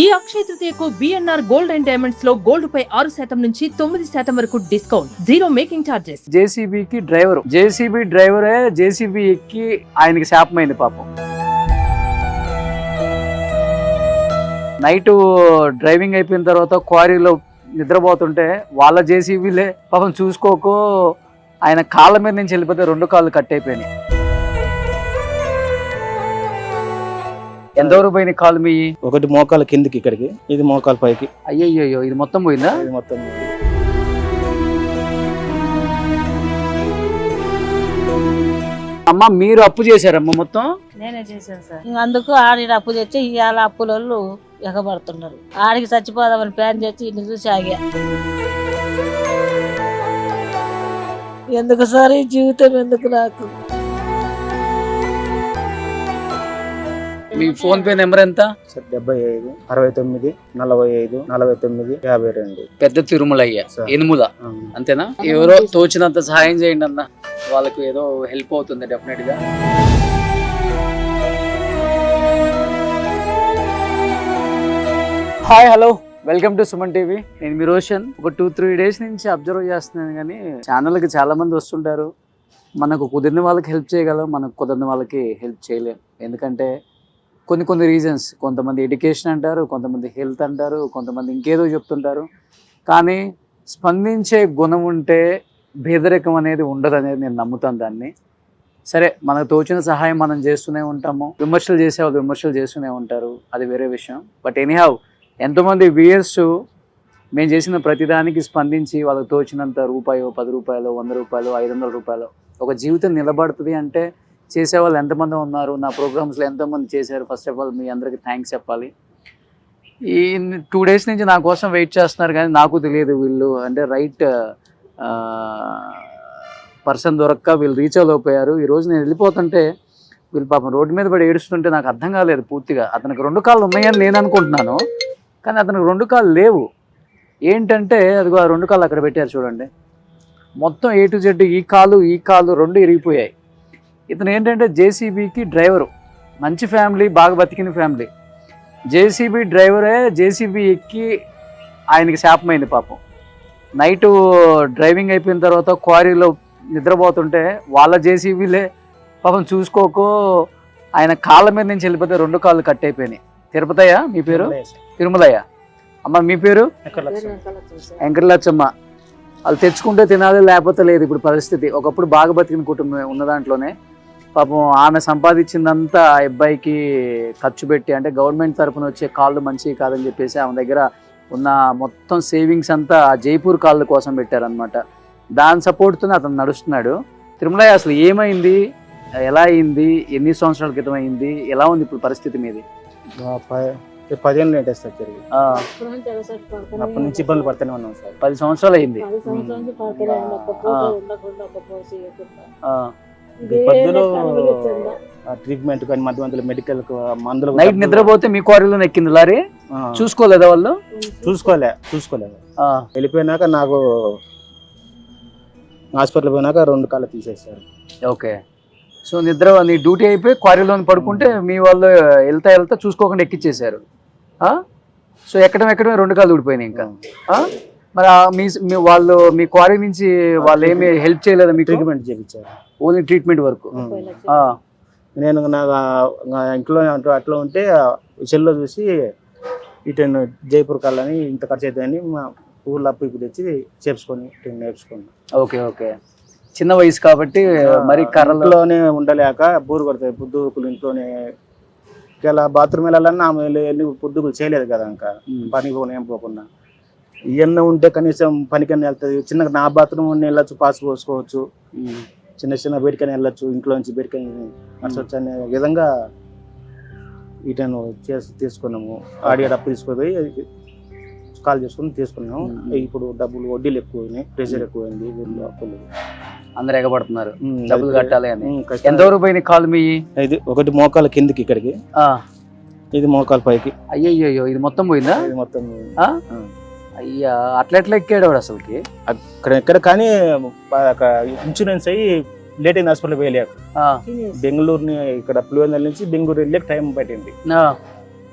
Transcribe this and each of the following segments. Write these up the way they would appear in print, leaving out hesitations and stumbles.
ఈ అక్షయ తృతీయకు BNR gold and diamonds లో గోల్డ్ పై 6% నుంచి 9% వరకు డిస్కౌంట్, జీరో మేకింగ్ చార్జెస్. జేసీబీకి డ్రైవర్, జేసీబీ డ్రైవరే జేసీబీ ఎక్కి ఆయనకి శాపమైంది పాపం. నైట్ డ్రైవింగ్ అయిపోయిన తర్వాత క్వారీలో నిద్రపోతుంటే వాళ్ళ జేసీబీలే పాపం చూసుకోకు ఆయన కాళ్ళ మీద నుంచి వెళ్ళిపోతే 2 కాళ్ళు కట్ అయిపోయినాయి. ఎంతవరకు పోయినాయి కాళ్ళు మీ? ఒకటి మోకాల కిందికి ఇక్కడికి, ఇది మోకాల పైకి. అయ్యయ్యో, ఇది మొత్తం పోయిందా? ఇది మొత్తం అమ్మ మీరు అప్పు చేశారమ్మ మొత్తం? నేనే చేశాను సార్. అందుకు ఆడి అప్పు తెచ్చి ఇవాళ అప్పులోళ్ళు ఎగబడుతున్నారు. ఆడికి చచ్చిపోదామని ప్లాన్ చేసి ఇన్ని చూసి ఆగా. ఎందుకు సార్ ఈ జీవితం, ఎందుకు నాకు? మీ ఫోన్ పే నెంబర్ ఎంత? 75 69 45 49 52. పెద్ద తిరుమలయ్య ఎనుముల, అంతేనా? ఎవరో తోచినంత సహాయం చేయండి అన్న, వాళ్ళకు ఏదో హెల్ప్ అవుతుంది డెఫినెట్ గా. Hi, hello, welcome to Suman TV. నేను మీ రోషన్. ఒక 2-3 డేస్ నుంచి అబ్జర్వ్ చేస్తున్నాను కానీ ఛానల్కి చాలా మంది వస్తుంటారు. మనకు కుదిరిన వాళ్ళకి హెల్ప్ చేయగలం, మనకు కుదిరిన వాళ్ళకి హెల్ప్ చేయలేం. ఎందుకంటే కొన్ని రీజన్స్. కొంతమంది ఎడ్యుకేషన్ అంటారు, కొంతమంది హెల్త్ అంటారు, కొంతమంది ఇంకేదో చెప్తుంటారు. కానీ స్పందించే గుణం ఉంటే భేదరికం అనేది ఉండదు అనేది నేను నమ్ముతాను దాన్ని. సరే, మనకు తోచిన సహాయం మనం చేస్తూనే ఉంటాము. విమర్శలు చేసేవాళ్ళు విమర్శలు చేస్తూనే ఉంటారు, అది వేరే విషయం. బట్ ఎనీహౌ, ఎంతోమంది వ్యూయర్స్ మేము చేసిన ప్రతిదానికి స్పందించి వాళ్ళకి తోచినంత రూపాయో, 10 రూపాయలు, 100 రూపాయలు, 500 రూపాయలు ఒక జీవితం నిలబడుతుంది అంటే చేసేవాళ్ళు ఎంతమంది ఉన్నారు. నా ప్రోగ్రామ్స్లో ఎంతోమంది చేశారు. ఫస్ట్ ఆఫ్ ఆల్ మీ అందరికీ థ్యాంక్స్ చెప్పాలి. ఈ 2 డేస్ నుంచి నా కోసం వెయిట్ చేస్తున్నారు కానీ నాకు తెలియదు వీళ్ళు అంటే రైట్ పర్సన్ దొరక్క వీళ్ళు రీచ్ అవ్వలేకపోయారు. ఈరోజు నేను వెళ్ళిపోతుంటే వీళ్ళు పాపం రోడ్డు మీద పడి ఏడుస్తుంటే నాకు అర్థం కాలేదు పూర్తిగా. అతనికి 2 కాళ్ళు ఉన్నాయని నేను అనుకుంటున్నాను, కానీ అతనికి 2 కాళ్ళు లేవు. ఏంటంటే అదిగో ఆ 2 కాళ్ళు అక్కడ పెట్టారు చూడండి. మొత్తం A to Z ఈ కాలు 2 ఇరిగిపోయాయి. ఇతను ఏంటంటే జేసీబీకి డ్రైవరు, మంచి ఫ్యామిలీ, బాగా బతికిన ఫ్యామిలీ. జేసీబీ డ్రైవరే జేసీబీ ఎక్కి ఆయనకి శాపమైంది పాపం. నైట్ డ్రైవింగ్ అయిపోయిన తర్వాత క్వారీలో నిద్రపోతుంటే వాళ్ళ జేసీబీలే పాపం చూసుకోకు ఆయన కాళ్ళ మీద నుంచి వెళ్ళిపోతే 2 కాళ్ళు కట్ అయిపోయినాయి. తిరుపతయ్య మీ పేరు? తిరుమలయ్య. అమ్మ మీ పేరు? వెంకటలచ్చమ్మ. వాళ్ళు తెచ్చుకుంటే తినాలి, లేకపోతే లేదు ఇప్పుడు పరిస్థితి. ఒకప్పుడు బాగా బతికిన కుటుంబం ఉన్న దాంట్లోనే పాపం ఆమె సంపాదించిందంతా ఆ అబ్బాయికి ఖర్చు పెట్టి, అంటే గవర్నమెంట్ తరఫున వచ్చే కాళ్ళు మంచివి కాదని చెప్పేసి ఆమె దగ్గర ఉన్న మొత్తం సేవింగ్స్ అంతా ఆ జైపూర్ కాళ్ళ కోసం పెట్టారనమాట. దాని సపోర్ట్తోనే అతను నడుస్తున్నాడు. తిరుమలయ్య, అసలు ఏమైంది, ఎలా అయింది, ఎన్ని సంవత్సరాల క్రితం అయింది, ఎలా ఉంది ఇప్పుడు పరిస్థితి మీది? 10 ఏళ్ళు లేట్ సార్ జరిగి. అప్పటి నుంచి ఇబ్బందులు పడుతూనే ఉన్నాం సార్. 10 సంవత్సరాలు అయింది. ట్రీట్మెంట్ కానీ మధ్య మెడికల్ మందులు. నైట్ నిద్రపోతే మీ క్వారీలో ఎక్కింది లారీ, చూసుకోలేదా వాళ్ళు? చూసుకోలేదు. వెళ్ళిపోయినాక నాకు హాస్పిటల్ పోయినాక 2 కాళ్ళు తీసేస్తారు. ఓకే. సో నీ డ్యూటీ అయిపోయి క్వారీలో పడుకుంటే మీ వాళ్ళు వెళ్తా చూసుకోకుండా ఎక్కిచ్చేసారు. సో ఎక్కడమే 2 కాళ్ళు ఊడిపోయినాయి ఇంకా. మరి వాళ్ళు మీ క్వారీ నుంచి వాళ్ళు ఏమి హెల్ప్ చేయలేదా? మీకు ట్రీట్మెంట్ చేయించారు, ఓన్లీ ట్రీట్మెంట్ వరకు. నేను నాకు ఇంట్లో అట్లా ఉంటే సెల్లో చూసి ఇటెన్ జైపూర్ కాళ్ళని ఇంత ఖర్చు అవుతుందని మా ఊళ్ళో అప్పు ఇప్పుడు తెచ్చి నేర్చుకున్నాను. ఓకే. చిన్న వయసు కాబట్టి మరి కర్రలోనే ఉండలేక బోరు కొడతాయి పొద్దుకులు. ఇంట్లోనే ఇలా బాత్రూమ్ వెళ్ళాలన్నా ఆమె వెళ్ళి పొద్దుకులు చేయలేదు కదా, ఇంకా పనికి ఏం పోకుండా. ఇవన్నీ ఉంటే కనీసం పనికన్నా వెళ్తుంది. చిన్నగా నా బాత్రూమ్ వెళ్ళొచ్చు, పాస్ పోసుకోవచ్చు, చిన్న బయటకని వెళ్ళొచ్చు, ఇంట్లో నుంచి బయటకని నడచవచ్చు అనే విధంగా వీటను తీసుకున్నాము. ఆడియో డబ్బు తీసుకుపోయి కాల్ చేసుకుని తీసుకున్నాము. ఇప్పుడు డబ్బులు వడ్డీలు ఎక్కువైనాయి, ప్రెషర్ ఎక్కువైంది, ఊళ్ళో అప్పులు అందరు ఎగబడుతున్నారు, డబ్బులు కట్టాలి అని. ఎంతవరకు పోయినాయి కాలు మీ? ఇది ఒకటి మోకాల కిందికి ఇక్కడికి, ఇది మోకాల పైకి. అయ్యయ్యో, ఇది మొత్తం పోయిందా? ఇది మొత్తం. అయ్యా, అట్లా ఎక్కాడు వాడు అసలుకి ఎక్కడ. కానీ ఇన్సూరెన్స్ అయ్యి లేట్ అయింది, హాస్పిటల్ వేయలేక. బెంగళూరుని ఇక్కడ పులివెందుల నుంచి బెంగళూరు వెళ్ళే టైం పట్టింది.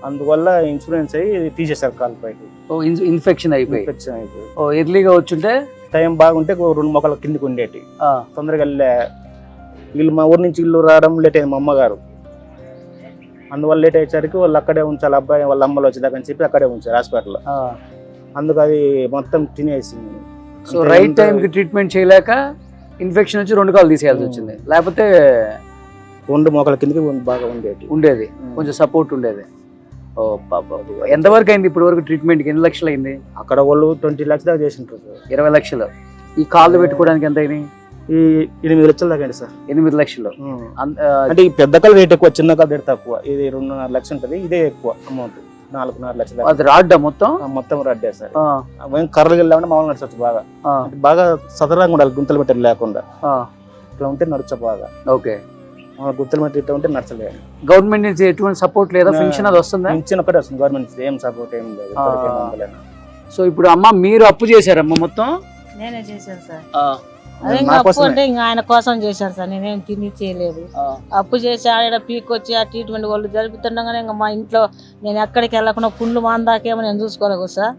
అందువల్ల ఇన్సూరెన్స్ అయ్యి తీసేశారు కాలు పైకి. ఓ ఇన్ఫెక్షన్ అయిపోయి. ఇన్ఫెక్షన్ అయిపోయి ఓ ఎర్లీగా వచ్చుంటే టైం బాగుంటే 2 మొక్కల కిందికి ఉండేటి. ఆ, తొందరగా వీళ్ళు మా ఊరి నుంచి ఇల్లు రావడం లేట్ అయింది మా అమ్మగారు. అందువల్ల లేట్ అయ్యేసరికి వాళ్ళు అక్కడే ఉంచాలి, అబ్బాయి వాళ్ళ అమ్మలు వచ్చేదాకని చెప్పి అక్కడే ఉంచారు హాస్పిటల్లో. ఆ. అందుకు అది మొత్తం తినేసింది. సో రైట్ టైంకి ట్రీట్మెంట్ చేయలేక ఇన్ఫెక్షన్ వచ్చి 2 కాళ్ళు తీసేయాల్సి వచ్చింది. లేకపోతే 2 మొక్కల కిందకి బాగా ఉండేది, కొంచెం సపోర్ట్ ఉండేది. ఓ పాప, ఎంతవరకు అయింది ఇప్పుడు వరకు ట్రీట్మెంట్కి? ఎన్ని లక్షలు అయింది? అక్కడ వాళ్ళు 20 లక్షల దాకా చేసింటారు సార్. 20 లక్షలు. ఈ కాళ్ళు పెట్టుకోవడానికి ఎంత అయినాయి? ఈ 8 లక్షల దాకా అండి సార్. 8 లక్షలు. అంటే ఈ పెద్ద కళ్ళు రేట్ ఎక్కువ, చిన్న కళ్ళు రేట్ తక్కువ. ఇది 2.5 లక్షలు ఉంటుంది, ఇదే ఎక్కువ అమౌంట్ 4.5 లక్షలు. అది రాడ్డా మొత్తం? మొత్తం రడ్డే సార్. కర్రలు వెళ్ళామంటే మామూలు నడచచ్చు. బాగా సదరంగా ఉండాలి, గుంతలు పెట్టాలి లేకుండా. ఇట్లా ఉంటే నడచ బాగా. ఓకే, గుంతలు పెట్టి ఇట్లా ఉంటే నడచలేదు. గవర్నమెంట్ నుంచి ఎటువంటి సపోర్ట్ లేదా? పెన్షన్ అది వస్తుందా? పెన్షన్ ఒకటే వస్తుంది గవర్నమెంట్ నుంచి, ఏం సపోర్ట్ ఏం లేదు. సో ఇప్పుడు అమ్మ మీరు అప్పు చేశారమ్మ మొత్తం? నేనే చేశాను సార్. అదే ఇంకా అప్పు అంటే ఇంకా ఆయన కోసం చేశాను సార్, నేనేం తిని చేయలేదు. అప్పు చేసి ఆడ పీకొచ్చి ఆ ట్రీట్మెంట్ వాళ్ళు జరుపుతుండగానే ఇంకా మా ఇంట్లో నేను ఎక్కడికి వెళ్ళకుండా పుండ్లు మాందాకేమో నేను చూసుకోలేదు సార్.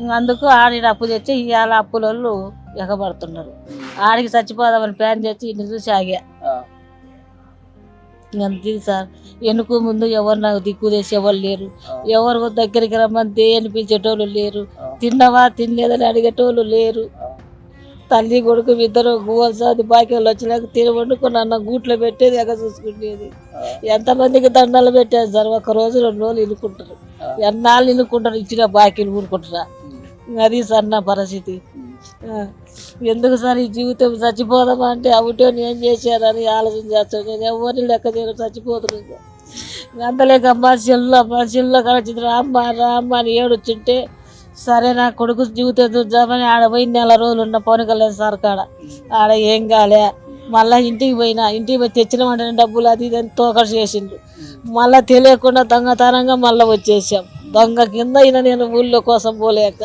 ఇంకా అందుకు ఆడ అప్పు తెచ్చి ఇవాళ అప్పుల వాళ్ళు ఎగబడుతున్నారు. ఆడికి చచ్చిపోదామని ప్లాన్ చేసి ఇన్ని చూసి ఆగా. అంతే సార్, వెనుక ముందు ఎవరు నాకు దిక్కు చేసి ఎవరు లేరు, ఎవరు దగ్గరికి రమ్మని అనిపించేటోళ్ళు లేరు, తిన్నావా తినలేదని అడిగేటోళ్ళు లేరు. తల్లి కొడుకు ఇద్దరు గువ్వసాది బాకీ వాళ్ళు వచ్చినాక తిని వండుకొని అన్న గూట్లో పెట్టేది ఎగ చూసుకునేది. ఎంతమందికి దండాలు పెట్టారు సార్, 1 రోజు 2 రోజులు ఇనుకుంటారు, ఎన్నాళ్ళు ఇనుకుంటారు, ఇచ్చిన బాకీలు ఊరుకుంటారా. అది సార్ నా పరిస్థితి. ఎందుకు సార్ ఈ జీవితం చచ్చిపోదామా అంటే అవుటో నేను చేశానని ఆలోచన చేస్తాను. నేను ఎవరిని లెక్క చేయడం చచ్చిపోతున్నాను. అంతలేక మనుషుల్లో కలిసి రామ్మ అని ఏడొచ్చుంటే సరే నా కొడుకు జీవితం చూద్దామని ఆడ పోయి 4 రోజులు ఉన్న పవన్ కళ్యాణ్ సార్ కాడ. ఆడ ఏం కాలే, మళ్ళీ ఇంటికి పోయి తెచ్చినామంటే డబ్బులు అది ఇది తోకడు చేసిండు. మళ్ళీ తెలియకుండా దొంగతనంగా మళ్ళీ వచ్చేసాం. దొంగ కింద అయినా నేను ఊళ్ళో కోసం పోలేక.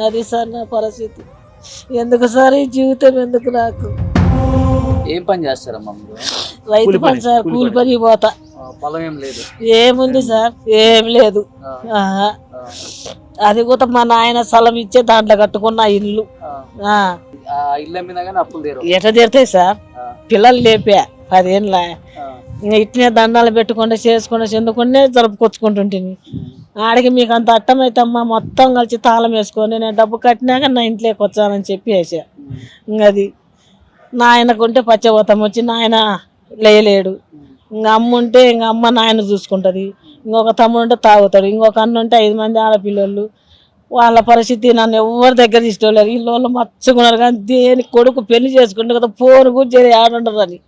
అది సార్ నా పరిస్థితి. ఎందుకు సార్ ఈ జీవితం, ఎందుకు నాకు? ఏం పని చేస్తారమ్మా మీరు? రైతు పని సార్, కూలి పని పోతా. పొలం ఏం లేదు? ఏముంది సార్, ఏం లేదు. అది కూడా మా నాయన స్థలం ఇచ్చే దాంట్లో కట్టుకున్న ఇల్లు. ఎట్లా తీరుతాయి సార్? పిల్లలు లేపా 10 ఏళ్ళ. ఇంకా ఇట్నే దండాలు పెట్టుకుంటే చేసుకుంటే చెందుకుంటే జరుపుకొచ్చుకుంటుంటుంది. ఆడికి మీకు అంత అట్టమైతే అమ్మా మొత్తం కలిసి తాళం వేసుకొని నేను డబ్బు కట్టినాక నా ఇంట్లోకి వచ్చానని చెప్పి వేసా. ఇంక అది నాయనకుంటే పచ్చబోతం వచ్చి నాయన లేయలేడు. ఇంకా అమ్మ ఉంటే ఇంకా అమ్మ నాయన చూసుకుంటుంది. ఇంకొక తమ్ముడు ఉంటే తాగుతాడు. ఇంకొక అన్న ఉంటే 5 మంది ఆడపిల్లలు. వాళ్ళ పరిస్థితి నన్ను ఎవరి దగ్గర తీసుకోలేరు. వీళ్ళు మచ్చుకున్నారు కానీ దేని కొడుకు పెళ్లి చేసుకుంటే కదా ఫోన్ కూర్చొని ఆడుంటారు అని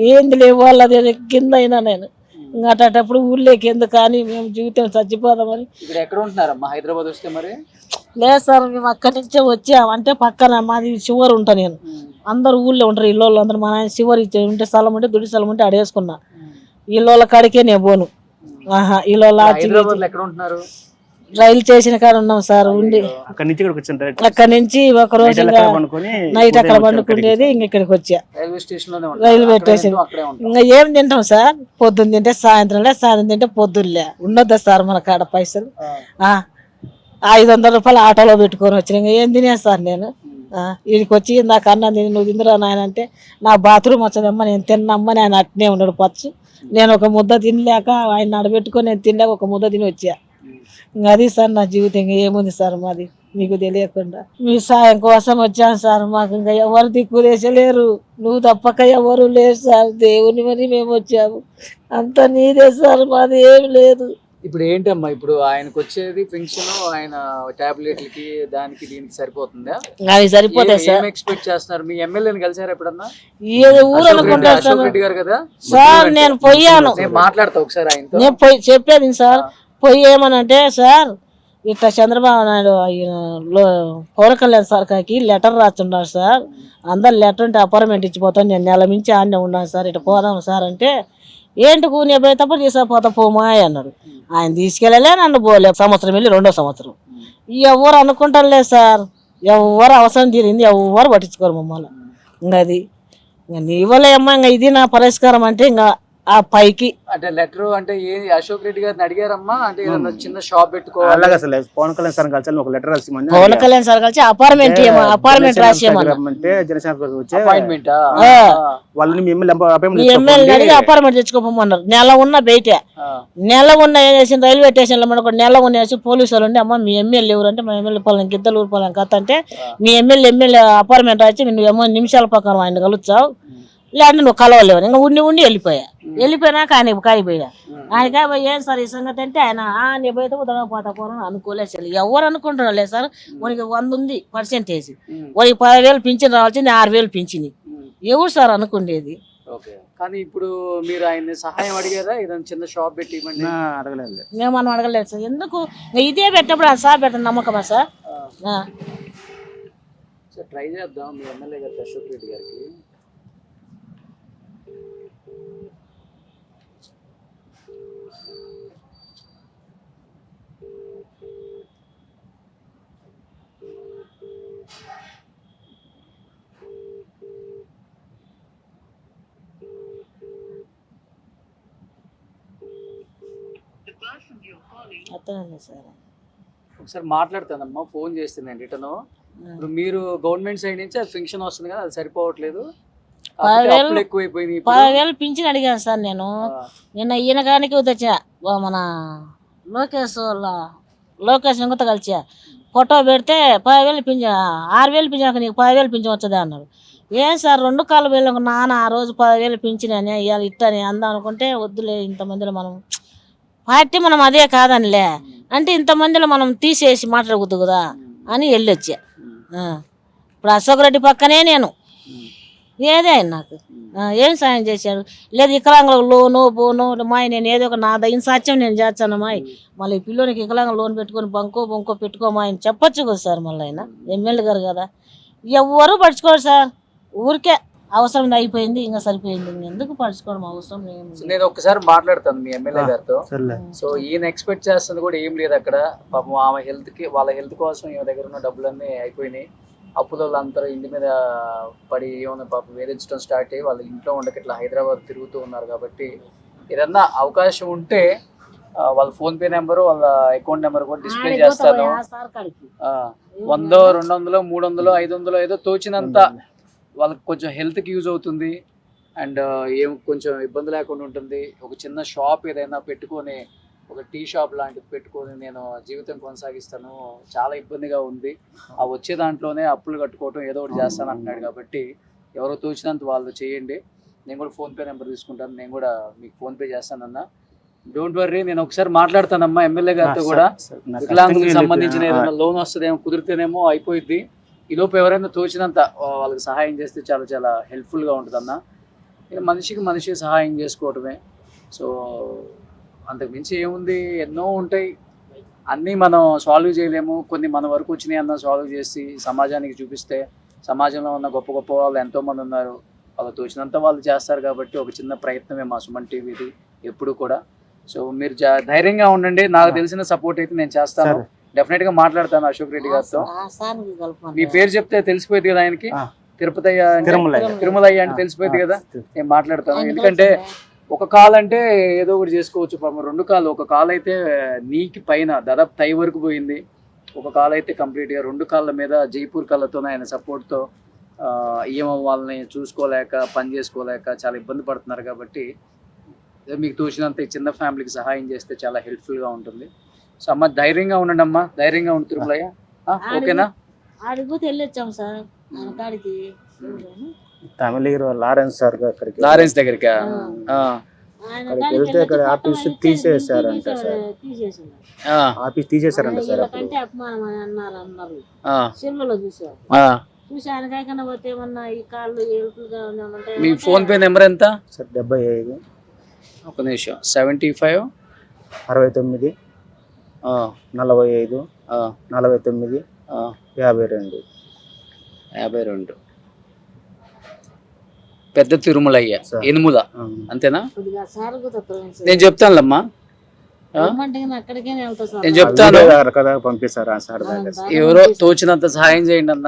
ఏంది లేవు వాళ్ళది కింద అయినా నేను ఇంకా అటప్పుడు ఊళ్ళోకి ఎందుకు కానీ మేము జీవితం చచ్చిపోదామని. ఎక్కడ ఉంటున్నారమ్మా? హైదరాబాద్ వస్తే మరి? లేదు సార్, మేము అక్కడి నుంచే వచ్చాం. అంటే పక్కన మాది శివర్ ఉంటా నేను. అందరు ఊళ్ళో ఉంటారు, ఇల్లు అందరూ. మా నాయన శివర్ ఇచ్చే ఉంటే స్థలం ఉంటే దుడి స్థలం ఉంటే అడేసుకున్నా. ఇల్లు కాడికే నేను పోను. ఇల్లు ఎక్కడ ఉంటున్నారు? రైలు స్టేషన్ కాడ ఉన్నాం సార్. ఉండి అక్కడి నుంచి 1 రోజు నైట్ అక్కడ పండుకునేది. ఇంక ఇక్కడికి వచ్చా రైల్వే స్టేషన్. ఇంకా ఏం తింటాం సార్? పొద్దున్న తింటే సాయంత్రం లే, సాయంత్రం తింటే పొద్దున్నలే. ఉండొద్దా సార్ మన కాడ పైసలు? 500 రూపాయలు ఆటోలో పెట్టుకొని వచ్చిన. ఇంకా ఏం తినే సార్ నేను? వీడికి వచ్చి ఇందాక అన్నం తిని నువ్వు తిందిరా నాయన అంటే నా బాత్రూమ్ వచ్చదమ్మా నేను తిన్నమ్మా నేను అట్నే ఉండడు పచ్చు. నేను ఒక ముద్ద తినలేక ఆయన నడబెట్టుకొని నేను తినలేక ఒక ముద్ద తిని వచ్చా. ఇంకా అది సార్ నా జీవితం. ఇంకా ఏముంది సార్ మాది మీకు తెలియకుండా. మీ సాయం కోసం వచ్చాను సార్. మాకు ఇంకా ఎవరు దిక్కు లేచలేరు, నువ్వు తప్పక ఎవరు లేరు సార్. దేవుని మరి మేము వచ్చాము, అంత నీదే సార్, మాది ఏమి లేదు. ఇప్పుడు ఏంటమ్మా ఇప్పుడు ఆయనకు వచ్చేది పెన్షన్, ఆయన టాబ్లెట్లకి దానికి దీనికి సరిపోతుందా? అది సరిపోతాయి సార్. ఎక్స్పెక్ట్ చేస్తున్నారు? మీ ఎమ్మెల్యేని కలిసారు ఎప్పుడన్నా? ఏదో ఊరు అనుకుంటారు కదా సార్. నేను పోయాను, మాట్లాడతా ఒకసారి ఆయనతో. నేను పోయి చెప్పేది సార్. పోయి ఏమనంటే సార్ ఇట్లా చంద్రబాబు నాయుడు పవన్ కళ్యాణ్ సర్కార్కి లెటర్ రాస్తున్నారు సార్. అందరు లెటర్ ఉంటే అపార్ట్మెంట్ ఇచ్చిపోతాను, నేను నెల మించి ఆడనే ఉన్నాను సార్, ఇట్లా పోదాం సార్ అంటే ఏంటి కూని పోయి తప్ప తీసుకపోతా పోమా అన్నాడు. ఆయన తీసుకెళ్ళలే, నన్ను పోలే. సంవత్సరం వెళ్ళి 2వ సంవత్సరం. ఎవరు అనుకుంటారులేదు సార్, ఎవరు అవసరం తీరింది ఎవరు పట్టించుకోరు మమ్మల్ని. ఇంకా అది ఇంకా నీ వల్ల ఏమ్మా ఇంకా ఇది నా పరిష్కారం అంటే ఇంకా ఆ పైకి. అంటే లెటర్ అంటే అశోక్ రెడ్డి గారిని అడిగారమ్మా, అంటే ఏదన్నా చిన్న షాప్ పెట్టుకోవాలి అలాగే అసలు పవన్ కళ్యాణ్ సార్ కలిసి ఒక లెటర్ రాసి పవన్ కళ్యాణ్ సార్ కలిసి అపార్ట్మెంట్ రాసేయమన్నా. అపాయింట్మెంట్ వాళ్ళని మీ ఎమ్మెల్యే అడిగి అపార్ట్మెంట్ తెచ్చుకోమన్నారు. నెల ఉన్న బయట నెల ఉన్న ఏం చేసిన రైల్వే స్టేషన్ లో మనకు నెల ఉన్నేసి పోలీసు వాళ్ళు ఉండి, అమ్మ మీ ఎమ్మెల్యే ఎవరు అంటే మా ఎమ్మెల్యే పొలం గిద్దలు ఊరిపోలేం కథ అంటే, మీ ఎమ్మెల్యే అపార్ట్మెంట్ రాసి నువ్వు నిమిషాల ప్రకారం ఆయన కలుస్తావు, లేదంటే నువ్వు కలవలేవు. ఇంకా ఉండి వెళ్ళిపోయినాక ఆయన కాయిపోయా. ఆయన కాయిపోయి ఏం సార్ ఈ సంగతి అంటే ఆయన నీ పోతే పోతా పోరా అనుకోలేదు సార్. ఎవరు అనుకుంటున్నారు లేదు సార్, మనకి 100 ఉంది పర్సెంటేజ్, మనకి 10,000 పింఛన్ రావాల్సింది 6,000 పింఛని. ఎవరు సార్ అనుకుండేది? కానీ ఇప్పుడు మీరు ఆయన్ని సహాయం అడిగారా, ఏదైనా చిన్న షాప్ పెట్టి ఇవ్వండి? అడగలేదు. మేము మనం అడగలేదు సార్. ఎందుకు ఇదే పెట్టినప్పుడు ఆ సార్ పెట్టండి నమ్మకమా సార్? ట్రై చేద్దాం మీ ఎమ్మెల్యే గారికి, అశోక్ రెడ్డి గారికి. అర్థమైంది సార్. ఒకసారి మాట్లాడతానమ్మా, ఫోన్ చేస్తే నేను రిటర్న్. ఇప్పుడు మీరు గవర్నమెంట్ సైడ్ నుంచి అది ఫంక్షన్ వస్తుంది కదా, అది సరిపోవట్లేదు, 10,000 ఎక్కువైపోయింది. 10,000 పింఛన్ అడిగాను సార్ నేను. నిన్న ఈయన కానికి తెచ్చా, మన లోకేష్ ఇంకొత కలిసా, ఫోటో పెడితే 10,000 పింఛన్, 6,000 పింఛన్, నీకు 10,000 పింఛన్ వచ్చదా అన్నారు. ఏం సార్ 2 కాళ్ళు వెళ్ళాక నాన్న ఆ రోజు 10,000 పింఛన్ ఇవాళ ఇట్టని అందాం అనుకుంటే, వద్దులే ఇంతమందిలో మనం పార్టీ మనం అదే కాదనిలే అంటే ఇంతమందిలో మనం తీసేసి మాట్లాడకూడదు కదా అని వెళ్ళొచ్చా. ఇప్పుడు అశోక్ రెడ్డి పక్కనే నేను, ఏదే ఆయన నాకు ఏం సాయం చేశాడు లేదు. వికలాంగులకు లోను బోను మాయ నేను ఏదో ఒక నా దైన సాధ్యం నేను చేస్తాను మాయ, మళ్ళీ పిల్లోనికి వికలాంగ లోన్ పెట్టుకొని బంకో పెట్టుకోమా ఆయన చెప్పొచ్చు కదా సార్. మళ్ళీ ఆయన ఎమ్మెల్యే గారు కదా, ఎవరు పడుచుకోరు సార్. ఊరికే అవసరం అయిపోయింది ఇంకా సరిపోయింది, ఎందుకు పడుచుకోవడం అవసరం లేదు. నేను ఒక్కసారి మాట్లాడతాను మీ ఎమ్మెల్యే గారితో. సో ఈయన ఎక్స్పెక్ట్ చేస్తుంది కూడా ఏం లేదు అక్కడ. పాపం ఆమె వాళ్ళ హెల్త్ కోసం ఈమె దగ్గర ఉన్న డబ్బులన్నీ అయిపోయినాయి. అప్పులో అందరూ ఇంటి మీద పడి ఏమన్నా పాపం వేధించడం స్టార్ట్ అయ్యి వాళ్ళ ఇంట్లో ఉండక ఇట్లా హైదరాబాద్ తిరుగుతూ ఉన్నారు. కాబట్టి ఏదన్నా అవకాశం ఉంటే వాళ్ళ ఫోన్పే నెంబరు, వాళ్ళ అకౌంట్ నెంబర్ కూడా డిస్ప్లే చేస్తాను. 100, 200, 300, 500 ఏదో తోచినంత వాళ్ళకి కొంచెం హెల్త్కి యూజ్ అవుతుంది. అండ్ ఏం కొంచెం ఇబ్బంది లేకుండా ఉంటుంది. ఒక చిన్న షాప్ ఏదైనా పెట్టుకొని, ఒక టీ షాప్ లాంటిది పెట్టుకొని నేను జీవితం కొనసాగిస్తాను, చాలా ఇబ్బందిగా ఉంది, ఆ వచ్చే దాంట్లోనే అప్పులు కట్టుకోవటం ఏదో ఒకటి చేస్తాను అంటున్నాడు. కాబట్టి ఎవరో తోచినంత వాళ్ళు చేయండి. నేను కూడా ఫోన్పే నెంబర్ తీసుకుంటాను, నేను కూడా మీకు ఫోన్పే చేస్తానన్నా. డోంట్ వర్రీ, నేను ఒకసారి మాట్లాడతానమ్మా ఎమ్మెల్యే గారితో కూడా. వికలాంగులకు సంబంధించిన ఏదైనా లోన్ వస్తుందేమో, కుదిరితేనేమో అయిపోయింది. ఈలోపు ఎవరైనా తోచినంత వాళ్ళకి సహాయం చేస్తే చాలా చాలా హెల్ప్ఫుల్గా ఉంటుంది అన్న. మనిషి సహాయం చేసుకోవటమే. సో అంతకుమించి ఏముంది, ఎన్నో ఉంటాయి, అన్నీ మనం సాల్వ్ చేయలేము. కొన్ని మన వరకు వచ్చినాయి అన్న సాల్వ్ చేసి సమాజానికి చూపిస్తే, సమాజంలో ఉన్న గొప్ప గొప్ప వాళ్ళు ఎంతోమంది ఉన్నారు, వాళ్ళు తోచినంత వాళ్ళు చేస్తారు. కాబట్టి ఒక చిన్న ప్రయత్నమే మా సుమన్ టీవీది ఎప్పుడు కూడా. సో మీరు ధైర్యంగా ఉండండి, నాకు తెలిసిన సపోర్ట్ అయితే నేను చేస్తాను. డెఫినెట్ గా మాట్లాడతాను అశోక్ రెడ్డి గారితో. మీ పేరు చెప్తే తెలిసిపోయింది కదా ఆయనకి, తిరుమలయ్య అంటే తెలిసిపోయింది కదా, నేను మాట్లాడతాను. ఎందుకంటే ఒక కాల్ అంటే ఏదో ఒకటి చేసుకోవచ్చు, పాపం 2 కాళ్ళు. ఒక కాల్ అయితే నీకి పైన దాదాపు తై వరకు పోయింది, ఒక కాల్ అయితే కంప్లీట్గా 2 కాళ్ళ మీద జైపూర్ కళ్ళతో ఆయన సపోర్ట్తో ఏమో వాళ్ళని చూసుకోలేక పని చేసుకోలేక చాలా ఇబ్బంది పడుతున్నారు. కాబట్టి మీకు తోచినంత ఈ చిన్న ఫ్యామిలీకి సహాయం చేస్తే చాలా హెల్ప్ఫుల్గా ఉంటుంది. సో అమ్మ ధైర్యంగా ఉండండి అమ్మా, ధైర్యంగా ఉండి తిరుమలయ్య, ఓకేనా? తమిళ హీరో లారెన్స్ సార్ లారెన్స్ దగ్గరికి వెళ్తే అక్కడ ఆఫీస్ తీసేసారంట సార్, ఆఫీస్ తీసేసారంట సార్. మీ ఫోన్ పే నెంబర్ ఎంత సార్? 75 ఒక నిమిషం 75 69 45 49 52. పెద్ద తిరుమలయ్య ఎనుముల, అంతేనా? నేను చెప్తానులమ్మా, నేను చెప్తాను. పంపిస్తారా సార్? ఎవరో తోచినంత సహాయం చేయండి అన్న,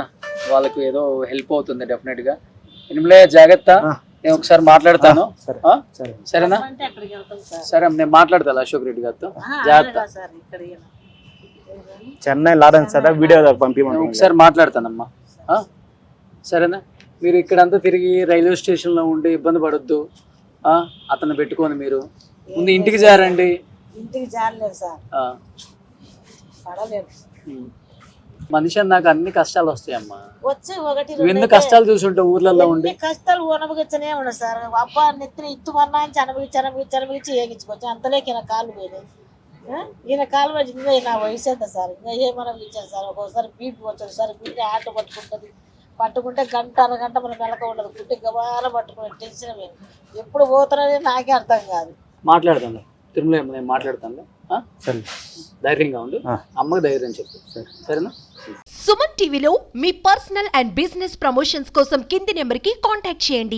వాళ్ళకు ఏదో హెల్ప్ అవుతుంది డెఫినెట్ గా. ఎనుములయ్య జాగ్రత్త, నేను ఒకసారి మాట్లాడతాను. సరే ఆ? సరే సరేనా? అంటే అక్కడికి వెళ్తాం సార్. సరే నేను మాట్లాడతాను అశోక్ రెడ్డి గారితో. ఆహా, జాగ్రత్త. అలాగా సార్ ఇక్కడ ఈయన. చెన్నై లారెన్స్ సార్ వీడియో నేను పంపించమంటారు. ఒకసారి మాట్లాడతానమ్మా. ఆ? సరేనా? మీరు ఇక్కడంతా తిరిగి రైల్వే స్టేషన్లో ఉండి ఇబ్బంది పడొద్దు. ఆ? అతను పెట్టుకొని మీరు ముందు ఇంటికి చేరండి. ఇంటికి జారలేదు సార్, ఆ. పడలేదు. ఉమ్. మనిషి నాకు అన్ని కష్టాలు వస్తాయమ్మా. వచ్చి ఒకటి నువ్వు ఎన్ని రెండు కష్టాలు చూసుంటే ఊర్లలో ఉండి. ఎన్ని కష్టాలు అనుభవించనే ఉండదు సార్. అబ్బా నెత్తిని ఇత్తుమన్నా అనుభవించి ఏగించుకోవచ్చు. అంతలేకి ఈయన కాళ్ళు పోయినాయి. ఈయన కాలు పడి ఇంకా నా వయసు ఎంత సార్, ఇంకా ఏమన్నా ఇచ్చాను సార్. ఒక్కోసారి బీపీ వచ్చాడు సార్, గుండె ఆట పట్టుకుంటుంది. పట్టుకుంటే గంట అరగంట మనం మెలక ఉండదు, గుండె గబాల పట్టుకునే టెన్షన్. ఎప్పుడు పోతున్నది నాకే అర్థం కాదు. మాట్లాడతాను తిరుమల, నేను మాట్లాడతాను. సరే ధైర్యంగా ఉండు. అమ్మకి ధైర్యం చెప్పు. సరేనా? సుమన్ టీవీలో మీ పర్సనల్ అండ్ బిజినెస్ ప్రమోషన్స్ కోసం కింది నెంబర్కి కాంటాక్ట్ చేయండి.